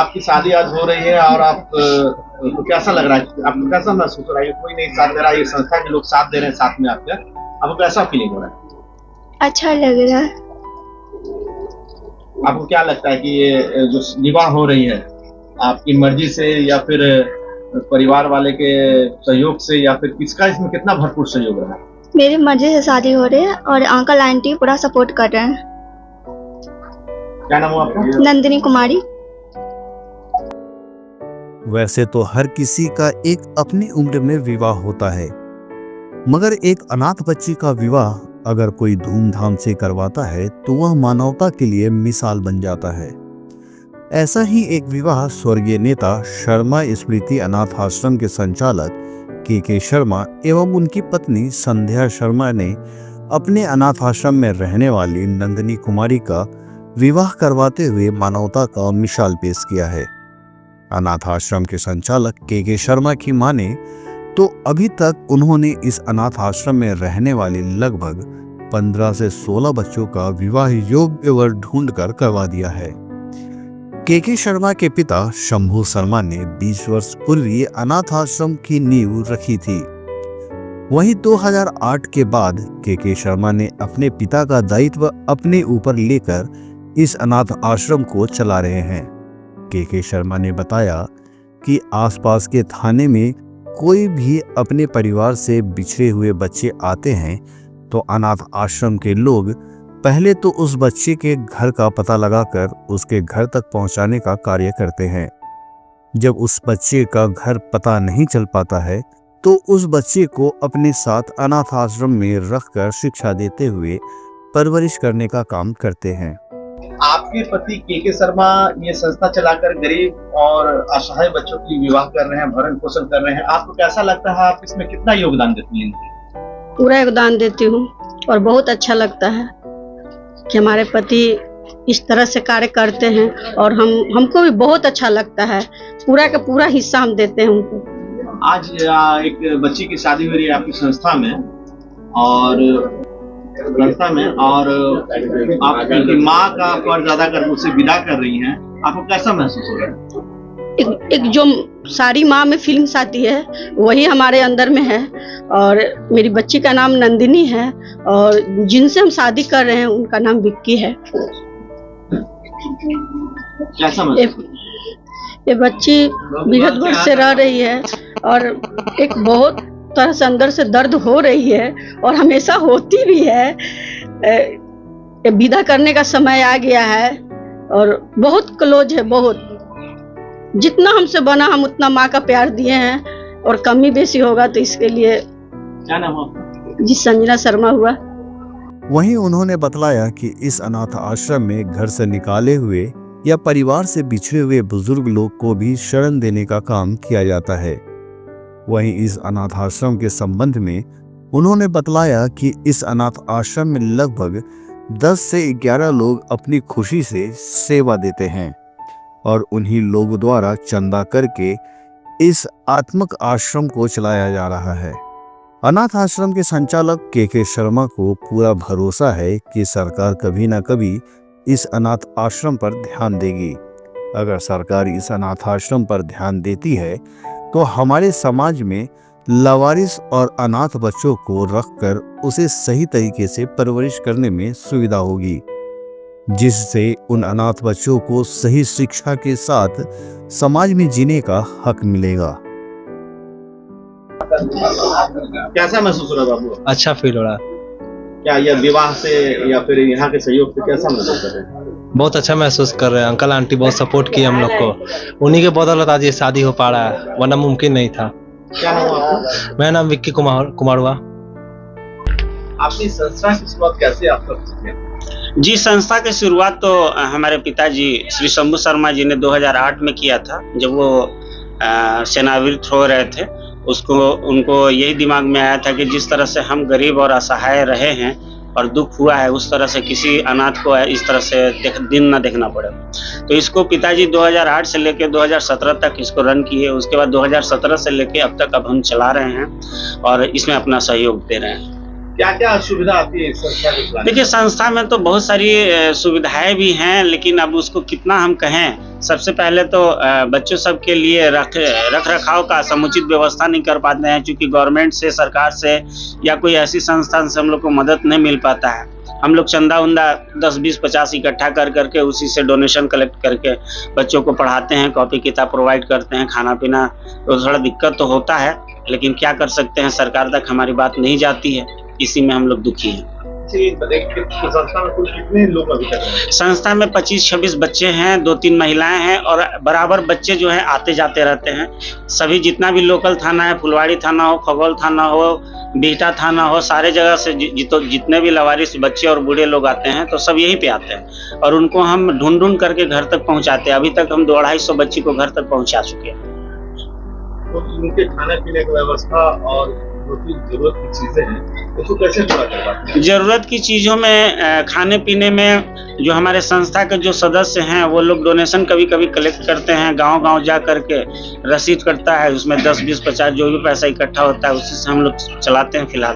आपकी शादी आज हो रही है और आप को कैसा लग रहा है, आपको कैसा महसूस हो रहा है? कोई नहीं साथ दे रहा है, ये संस्था के लोग साथ दे रहे हैं साथ में आपके, आपको कैसा फीलिंग हो रहा है? अच्छा लग रहा है। आपको क्या लगता है कि ये जो विवाह हो रही है आपकी मर्जी से या फिर परिवार वाले के सहयोग से या फिर किसका इसमें कितना भरपूर सहयोग रहा है? मेरी मर्जी से शादी हो रही है और अंकल आंटी पूरा सपोर्ट कर रहे हैं। क्या नाम हुआ आपका? नंदिनी कुमारी। वैसे तो हर किसी का एक अपनी उम्र में विवाह होता है, मगर एक अनाथ बच्ची का विवाह अगर कोई धूमधाम से करवाता है तो वह मानवता के लिए मिसाल बन जाता है। ऐसा ही एक विवाह स्वर्गीय नेता शर्मा स्मृति अनाथ आश्रम के संचालक के शर्मा एवं उनकी पत्नी संध्या शर्मा ने अपने अनाथ आश्रम में रहने वाली नंदिनी कुमारी का विवाह करवाते हुए मानवता का मिसाल पेश किया है। अनाथ आश्रम के संचालक के शर्मा की माने तो अभी तक उन्होंने इस अनाथ आश्रम में रहने वाले लगभग 15 से 16 बच्चों का विवाह योग्य वर ढूंढकर करवा दिया है। के शर्मा के पिता शंभू शर्मा ने 20 वर्ष पूर्व अनाथ आश्रम की नींव रखी थी। वहीं 2008 के बाद के शर्मा ने अपने पिता का दायित्व अपने ऊपर लेकर इस अनाथ आश्रम को चला रहे हैं। के शर्मा ने बताया कि आसपास के थाने में कोई भी अपने परिवार से बिछड़े हुए बच्चे आते हैं तो अनाथ आश्रम के लोग पहले तो उस बच्चे के घर का पता लगाकर उसके घर तक पहुंचाने का कार्य करते हैं। जब उस बच्चे का घर पता नहीं चल पाता है तो उस बच्चे को अपने साथ अनाथ आश्रम में रखकर शिक्षा देते हुए परवरिश करने का काम करते हैं। आपके पति के शर्मा ये संस्था चलाकर गरीब और असहाय बच्चों की विवाह कर रहे हैं, भरण पोषण कर रहे हैं। आपको कैसा लगता है, आप इसमें कितना योगदान देती हैं? पूरा योगदान देती हूँ और बहुत अच्छा लगता है कि हमारे पति इस तरह से कार्य करते हैं और हमको भी बहुत अच्छा लगता है। पूरा का पूरा हिस्सा हम देते हैं उनको। आज एक बच्ची की शादी हो रही है आपकी संस्था में और आप उनकी माँ का फर्ज अदा कर उसे विदा कर रही हैं, आपको कैसा महसूस हो रहा है? एक जो सारी माँ में फीलिंग्स आती है वही हमारे अंदर में है। और मेरी बच्ची का नाम नंदिनी है और जिनसे हम शादी कर रहे हैं उनका नाम विक्की है। कैसा महसूस? ये बच्ची विगत वर्ष से रह रही है और एक बहुत तरह से अंदर से दर्द हो रही है और हमेशा होती भी है। विदा करने का समय आ गया है और बहुत क्लोज है। बहुत जितना हमसे बना हम उतना माँ का प्यार दिए हैं और कमी बेसी होगा तो इसके लिए। क्या नाम है? जी संजना शर्मा हुआ। वहीं उन्होंने बतलाया कि इस अनाथ आश्रम में घर से निकाले हुए या परिवार से बिछड़े हुए बुजुर्ग लोग को भी शरण देने का काम किया जाता है। वहीं इस अनाथ आश्रम के संबंध में उन्होंने बतलाया कि इस अनाथ आश्रम में लगभग 10 से 11 लोग अपनी खुशी से सेवा देते हैं और उन्हीं लोगों द्वारा चंदा करके इस आत्मक आश्रम को चलाया जा रहा है। अनाथ आश्रम के संचालक के शर्मा को पूरा भरोसा है कि सरकार कभी न कभी इस अनाथ आश्रम पर ध्यान देगी। अगर सरकार इस अनाथ आश्रम पर ध्यान देती है तो हमारे समाज में लावारिस और अनाथ बच्चों को रखकर उसे सही तरीके से परवरिश करने में सुविधा होगी, जिससे उन अनाथ बच्चों को सही शिक्षा के साथ समाज में जीने का हक मिलेगा। कैसा महसूस हो रहा है बाबू? अच्छा फील हो रहा है। क्या यह विवाह से या फिर यहाँ के सहयोग से कैसा महसूस कर रहे हैं? बहुत अच्छा महसूस कर रहे हैं। अंकल आंटी बहुत सपोर्ट किए हम लोग को। उन्हीं के बदौलत आज ये शादी हो पा रहा है, वरना मुमकिन नहीं था। क्या नाम आपका? मेरा नाम विक्की कुमार हुआ। आपकी संस्था की शुरुआत कैसे आप कर सकते हैं? जी, संस्था की शुरुआत तो हमारे पिताजी श्री शंभू शर्मा जी ने 2008 में किया था। जब वो सेनावृत्त हो रहे थे उनको यही दिमाग में आया था कि जिस तरह से हम गरीब और असहाय रहे हैं और दुख हुआ है उस तरह से किसी अनाथ को इस तरह से दिन न देखना पड़े। तो इसको पिताजी 2008 से लेकर 2017 तक इसको रन किए। उसके बाद 2017 से लेकर अब तक हम चला रहे हैं और इसमें अपना सहयोग दे रहे हैं। क्या क्या सुविधा आती है इस संस्था को चलाने? देखिए, संस्था में तो बहुत सारी सुविधाएं भी हैं, लेकिन अब उसको कितना हम कहें। सबसे पहले तो बच्चों सब के लिए रख रखाव का समुचित व्यवस्था नहीं कर पाते हैं, क्योंकि गवर्नमेंट से, सरकार से या कोई ऐसी संस्थान से हम लोग को मदद नहीं मिल पाता है। हम लोग चंदा उंदा 10, 20, 50 इकट्ठा कर करके उसी से डोनेशन कलेक्ट करके बच्चों को पढ़ाते हैं, कॉपी किताब प्रोवाइड करते हैं, खाना पीना। तो थोड़ा दिक्कत तो होता है, लेकिन क्या कर सकते हैं, सरकार तक हमारी बात नहीं जाती है, इसी में हम लोग दुखी हैं। संस्था में कुल कितने लोग अभी तक हैं? संस्था में 25-26 बच्चे हैं, 2-3 महिलाएं हैं, और बराबर बच्चे जो हैं आते जाते रहते हैं। सभी जितना भी लोकल थाना है, फुलवाड़ी थाना हो, खगौल थाना हो, बिहटा थाना हो, सारे जगह से जितने भी लवारिस बच्चे और बूढ़े लोग आते हैं तो सब यहीं पे आते हैं, और उनको हम ढूंढ करके घर तक पहुंचाते हैं। अभी तक हम 200-250 बच्ची को घर तक पहुंचा चुके हैं। तो उनके खाने पीने की व्यवस्था और जो भी जरूरत की चीजें हैं उसको कैसे पूरा करवाते हैं? जरूरत की चीजों में, खाने पीने में जो हमारे संस्था के जो सदस्य हैं वो लोग डोनेशन कभी कभी कलेक्ट करते हैं, गांव-गांव जा करके रसीद कटता है, उसमें 10, 20, 50 जो भी पैसा इकट्ठा होता है उसी से हम लोग चलाते हैं फिलहाल।